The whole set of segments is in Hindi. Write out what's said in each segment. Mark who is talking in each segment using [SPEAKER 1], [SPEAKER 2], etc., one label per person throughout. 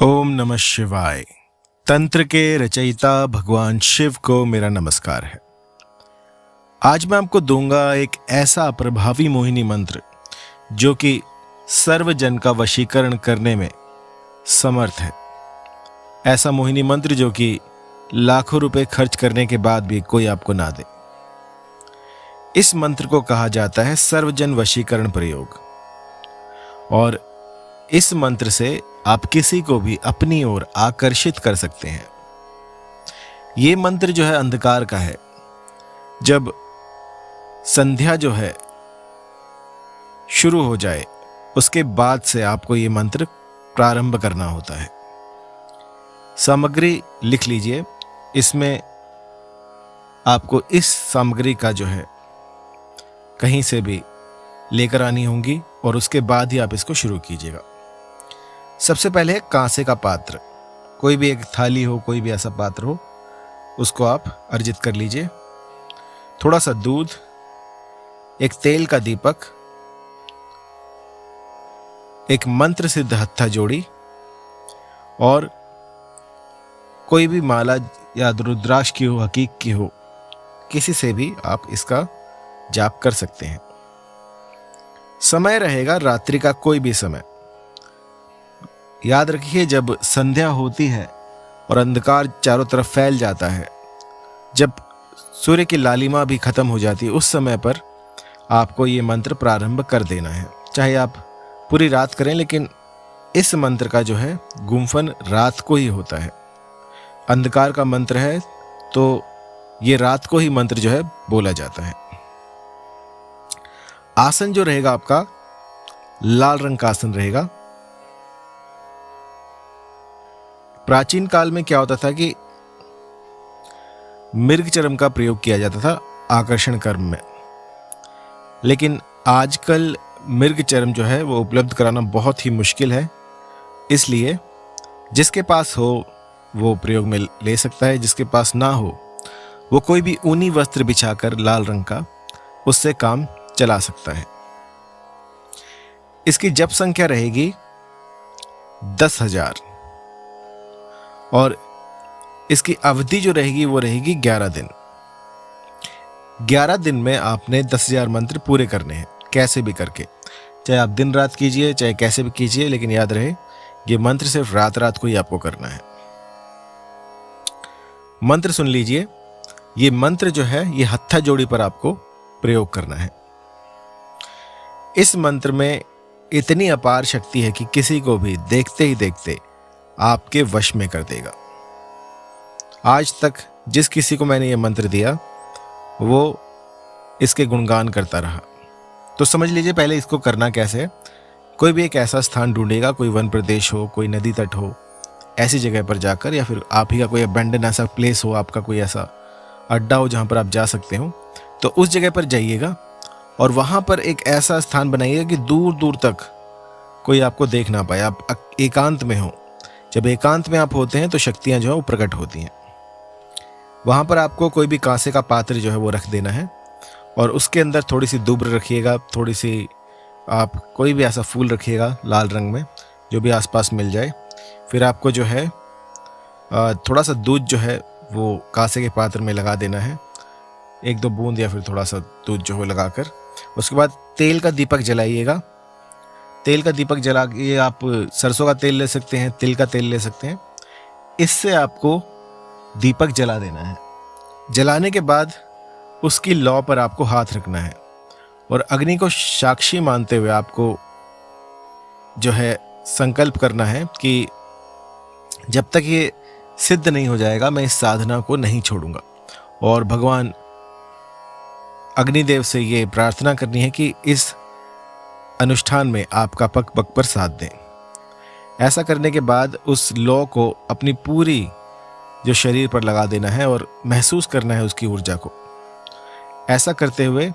[SPEAKER 1] ओम नमः शिवाय। तंत्र के रचयिता भगवान शिव को मेरा नमस्कार है। आज मैं आपको दूंगा एक ऐसा प्रभावी मोहिनी मंत्र जो कि सर्वजन का वशीकरण करने में समर्थ है। ऐसा मोहिनी मंत्र जो कि लाखों रुपए खर्च करने के बाद भी कोई आपको ना दे। इस मंत्र को कहा जाता है सर्वजन वशीकरण प्रयोग, और इस मंत्र से आप किसी को भी अपनी ओर आकर्षित कर सकते हैं। ये मंत्र जो है अंधकार का है। जब संध्या जो है शुरू हो जाए उसके बाद से आपको ये मंत्र प्रारंभ करना होता है। सामग्री लिख लीजिए। इसमें आपको इस सामग्री का जो है कहीं से भी लेकर आनी होंगी और उसके बाद ही आप इसको शुरू कीजिएगा। सबसे पहले कांसे का पात्र, कोई भी एक थाली हो, कोई भी ऐसा पात्र हो, उसको आप अर्जित कर लीजिए। थोड़ा सा दूध, एक तेल का दीपक, एक मंत्र सिद्ध हत्था जोड़ी और कोई भी माला या रुद्राक्ष की हो, हकीक की हो, किसी से भी आप इसका जाप कर सकते हैं। समय रहेगा रात्रि का कोई भी समय। याद रखिए, जब संध्या होती है और अंधकार चारों तरफ फैल जाता है, जब सूर्य की लालिमा भी खत्म हो जाती है, उस समय पर आपको ये मंत्र प्रारंभ कर देना है। चाहे आप पूरी रात करें, लेकिन इस मंत्र का जो है गुंफन रात को ही होता है। अंधकार का मंत्र है तो ये रात को ही मंत्र जो है बोला जाता है। आसन जो रहेगा आपका लाल रंग का आसन रहेगा। प्राचीन काल में क्या होता था कि मृग चर्म का प्रयोग किया जाता था आकर्षण कर्म में, लेकिन आजकल मृग चर्म जो है वो उपलब्ध कराना बहुत ही मुश्किल है। इसलिए जिसके पास हो वो प्रयोग में ले सकता है, जिसके पास ना हो वो कोई भी ऊनी वस्त्र बिछाकर लाल रंग का उससे काम चला सकता है। इसकी जप संख्या रहेगी 10,000 और इसकी अवधि जो रहेगी वो रहेगी 11 दिन। 11 दिन में आपने 10,000 मंत्र पूरे करने हैं, कैसे भी करके। चाहे आप दिन रात कीजिए, चाहे कैसे भी कीजिए, लेकिन याद रहे ये मंत्र सिर्फ रात रात को ही आपको करना है। मंत्र सुन लीजिए। ये मंत्र जो है ये हत्था जोड़ी पर आपको प्रयोग करना है। इस मंत्र में इतनी अपार शक्ति है कि किसी को भी देखते ही देखते आपके वश में कर देगा। आज तक जिस किसी को मैंने ये मंत्र दिया वो इसके गुणगान करता रहा। तो समझ लीजिए पहले इसको करना कैसे है। कोई भी एक ऐसा स्थान ढूंढेगा, कोई वन प्रदेश हो, कोई नदी तट हो, ऐसी जगह पर जाकर, या फिर आप ही का कोई अबैंडन ऐसा प्लेस हो, आपका कोई ऐसा अड्डा हो जहाँ पर आप जा सकते हो, तो उस जगह पर जाइएगा और वहाँ पर एक ऐसा स्थान बनाइएगा कि दूर दूर तक कोई आपको देख ना पाए, आप एकांत में हो। जब एकांत में आप होते हैं तो शक्तियाँ जो है वो प्रकट होती हैं। वहाँ पर आपको कोई भी कांसे का पात्र जो है वो रख देना है और उसके अंदर थोड़ी सी दुब्र रखिएगा, थोड़ी सी आप कोई भी ऐसा फूल रखिएगा लाल रंग में जो भी आसपास मिल जाए। फिर आपको जो है थोड़ा सा दूध जो है वो कांसे के पात्र में लगा देना है, 1-2 बूंद या फिर थोड़ा सा दूध जो है लगाकर। उसके बाद तेल का दीपक जलाइएगा। तेल का दीपक जला के आप सरसों का तेल ले सकते हैं, तिल का तेल ले सकते हैं। इससे आपको दीपक जला देना है। जलाने के बाद उसकी लौ पर आपको हाथ रखना है और अग्नि को साक्षी मानते हुए आपको जो है संकल्प करना है कि जब तक ये सिद्ध नहीं हो जाएगा मैं इस साधना को नहीं छोड़ूंगा। और भगवान अग्निदेव से ये प्रार्थना करनी है कि इस अनुष्ठान में आपका पग पग पर साथ दें। ऐसा करने के बाद उस लौ को अपनी पूरी जो शरीर पर लगा देना है और महसूस करना है उसकी ऊर्जा को। ऐसा करते हुए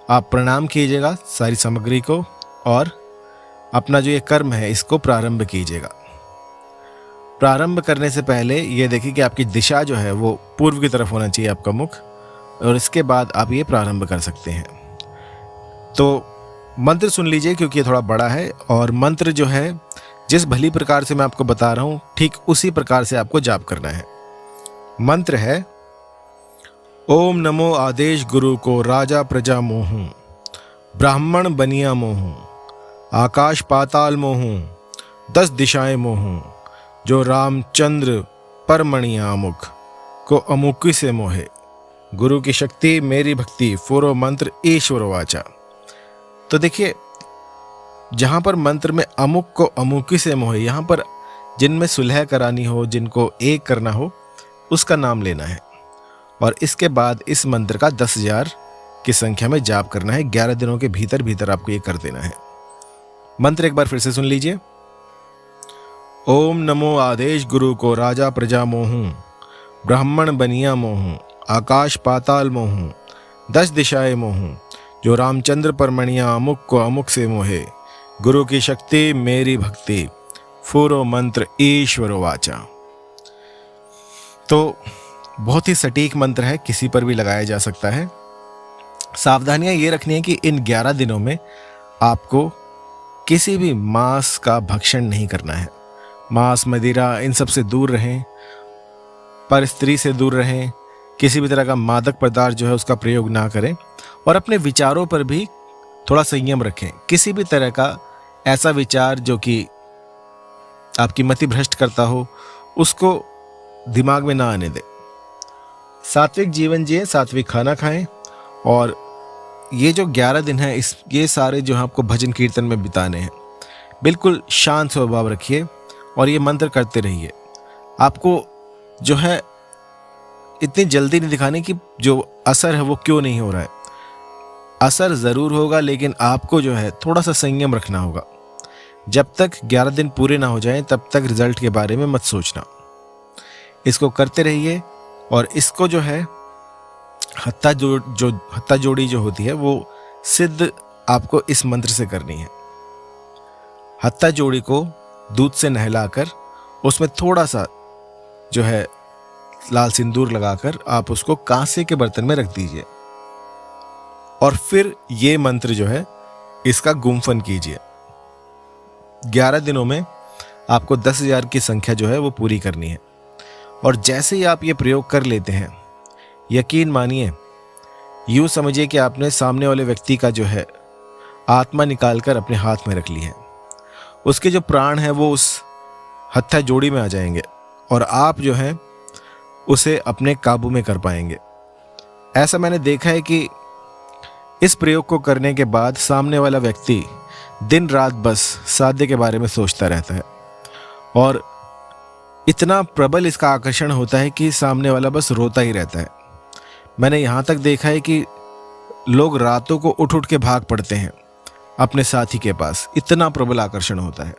[SPEAKER 1] आप प्रणाम कीजिएगा सारी सामग्री को और अपना जो ये कर्म है इसको प्रारंभ कीजिएगा। प्रारंभ करने से पहले ये देखिए कि आपकी दिशा जो है वो पूर्व की तरफ होना चाहिए, आपका मुख, और इसके बाद आप ये प्रारंभ कर सकते हैं। तो मंत्र सुन लीजिए क्योंकि ये थोड़ा बड़ा है और मंत्र जो है जिस भली प्रकार से मैं आपको बता रहा हूं ठीक उसी प्रकार से आपको जाप करना है। मंत्र है ओम नमो आदेश गुरु को राजा प्रजा मोहूं, ब्राह्मण बनिया मोहूं, आकाश पाताल मोहूं, 10 दिशाएं मोहूं, जो रामचंद्र परमणि आमुख को अमुकी से मोहे, गुरु की शक्ति मेरी भक्ति, फूरो मंत्र ईश्वर वाचा। तो देखिए, जहां पर मंत्र में अमुक को अमुकी से मोहे, यहां पर जिनमें सुलह करानी हो, जिनको एक करना हो, उसका नाम लेना है और इसके बाद इस मंत्र का 10,000 की संख्या में जाप करना है। 11 दिनों के भीतर भीतर आपको ये कर देना है। मंत्र एक बार फिर से सुन लीजिए। ओम नमो आदेश गुरु को राजा प्रजा मोहूं, ब्राह्मण बनिया मोहूं, आकाश पाताल मोहूं, 10 दिशाएं मोहूं, जो रामचंद्र परमणिया अमुक को अमुक से मोहे, गुरु की शक्ति मेरी भक्ति, फूरो मंत्र ईश्वर वाचा। तो बहुत ही सटीक मंत्र है, किसी पर भी लगाया जा सकता है। सावधानियां ये रखनी है कि इन 11 दिनों में आपको किसी भी मांस का भक्षण नहीं करना है। मांस मदिरा इन सब से दूर रहें, पर स्त्री से दूर रहें, किसी भी तरह का मादक पदार्थ जो है उसका प्रयोग ना करें और अपने विचारों पर भी थोड़ा संयम रखें। किसी भी तरह का ऐसा विचार जो कि आपकी मति भ्रष्ट करता हो उसको दिमाग में ना आने दें। सात्विक जीवन जिए, सात्विक खाना खाएं और ये जो 11 दिन है ये सारे जो है आपको भजन कीर्तन में बिताने हैं। बिल्कुल शांत स्वभाव रखिए और ये मंत्र करते रहिए। आपको जो है इतनी जल्दी नहीं दिखाने कि जो असर है वो क्यों नहीं हो रहा है। असर ज़रूर होगा, लेकिन आपको जो है थोड़ा सा संयम रखना होगा। जब तक 11 दिन पूरे ना हो जाएं तब तक रिजल्ट के बारे में मत सोचना। इसको करते रहिए और इसको जो है हत्ता जोड़ी जो होती है वो सिद्ध आपको इस मंत्र से करनी है। हत्ता जोड़ी को दूध से नहलाकर उसमें थोड़ा सा जो है लाल सिंदूर लगाकर आप उसको कांसे के बर्तन में रख दीजिए और फिर ये मंत्र जो है इसका गुम्फन कीजिए। 11 दिनों में आपको 10,000 की संख्या जो है वो पूरी करनी है और जैसे ही आप ये प्रयोग कर लेते हैं, यकीन मानिए, यूँ समझिए कि आपने सामने वाले व्यक्ति का जो है आत्मा निकालकर अपने हाथ में रख ली है। उसके जो प्राण है वो उस हत्था जोड़ी में आ जाएंगे और आप जो है उसे अपने काबू में कर पाएंगे। ऐसा मैंने देखा है कि इस प्रयोग को करने के बाद सामने वाला व्यक्ति दिन रात बस साध्य के बारे में सोचता रहता है और इतना प्रबल इसका आकर्षण होता है कि सामने वाला बस रोता ही रहता है। मैंने यहाँ तक देखा है कि लोग रातों को उठ उठ के भाग पड़ते हैं अपने साथी के पास, इतना प्रबल आकर्षण होता है।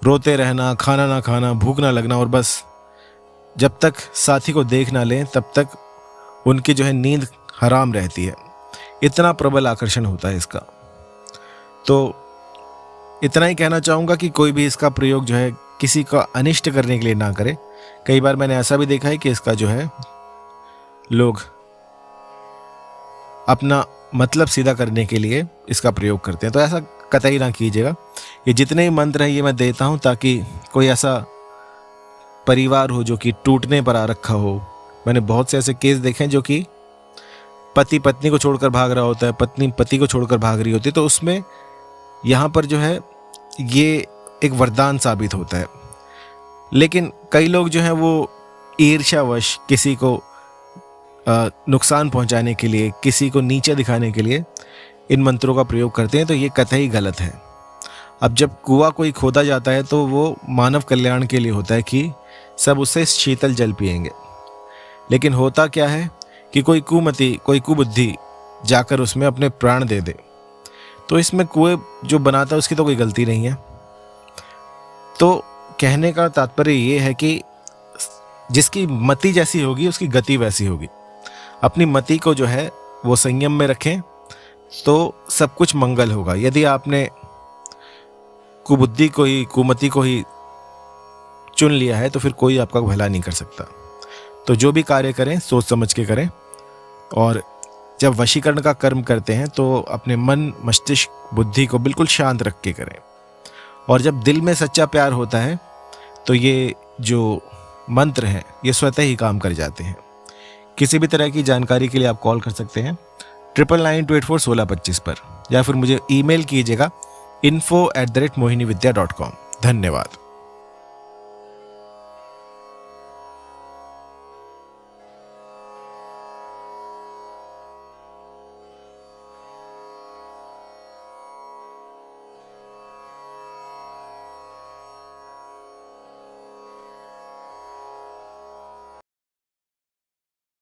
[SPEAKER 1] रोते रहना, खाना ना खाना, भूख ना लगना और बस जब तक साथी को देख ना लें तब तक उनकी जो है नींद हराम रहती है। इतना प्रबल आकर्षण होता है इसका। तो इतना ही कहना चाहूँगा कि कोई भी इसका प्रयोग जो है किसी का अनिष्ट करने के लिए ना करे। कई बार मैंने ऐसा भी देखा है कि इसका जो है लोग अपना मतलब सीधा करने के लिए इसका प्रयोग करते हैं, तो ऐसा कतई ना कीजिएगा। ये जितने ही मंत्र हैं ये मैं देता हूँ ताकि कोई ऐसा परिवार हो जो कि टूटने पर आ रखा हो। मैंने बहुत से ऐसे केस देखे हैं जो कि पति पत्नी को छोड़कर भाग रहा होता है, पत्नी पति को छोड़कर भाग रही होती है, तो उसमें यहाँ पर जो है ये एक वरदान साबित होता है। लेकिन कई लोग जो हैं वो ईर्ष्यावश किसी को नुकसान पहुंचाने के लिए, किसी को नीचा दिखाने के लिए इन मंत्रों का प्रयोग करते हैं, तो ये कतई गलत है। अब जब कुआं कोई खोदा जाता है तो वो मानव कल्याण के लिए होता है कि सब उससे शीतल जल पिएंगे। लेकिन होता क्या है कि कोई कुमति, कोई कुबुद्धि जाकर उसमें अपने प्राण दे दे, तो इसमें कुएं जो बनाता है उसकी तो कोई गलती नहीं है। तो कहने का तात्पर्य ये है कि जिसकी मति जैसी होगी उसकी गति वैसी होगी। अपनी मति को जो है वो संयम में रखें तो सब कुछ मंगल होगा। यदि आपने कुबुद्धि को ही, कुमति को ही चुन लिया है तो फिर कोई आपका भला नहीं कर सकता। तो जो भी कार्य करें सोच समझ के करें और जब वशीकरण का कर्म करते हैं तो अपने मन, मस्तिष्क, बुद्धि को बिल्कुल शांत रख के करें और जब दिल में सच्चा प्यार होता है तो ये जो मंत्र हैं ये स्वतः ही काम कर जाते हैं। किसी भी तरह की जानकारी के लिए आप कॉल कर सकते हैं 9992841625 पर, या फिर मुझे ईमेल कीजिएगा info@mohinividya.com। धन्यवाद।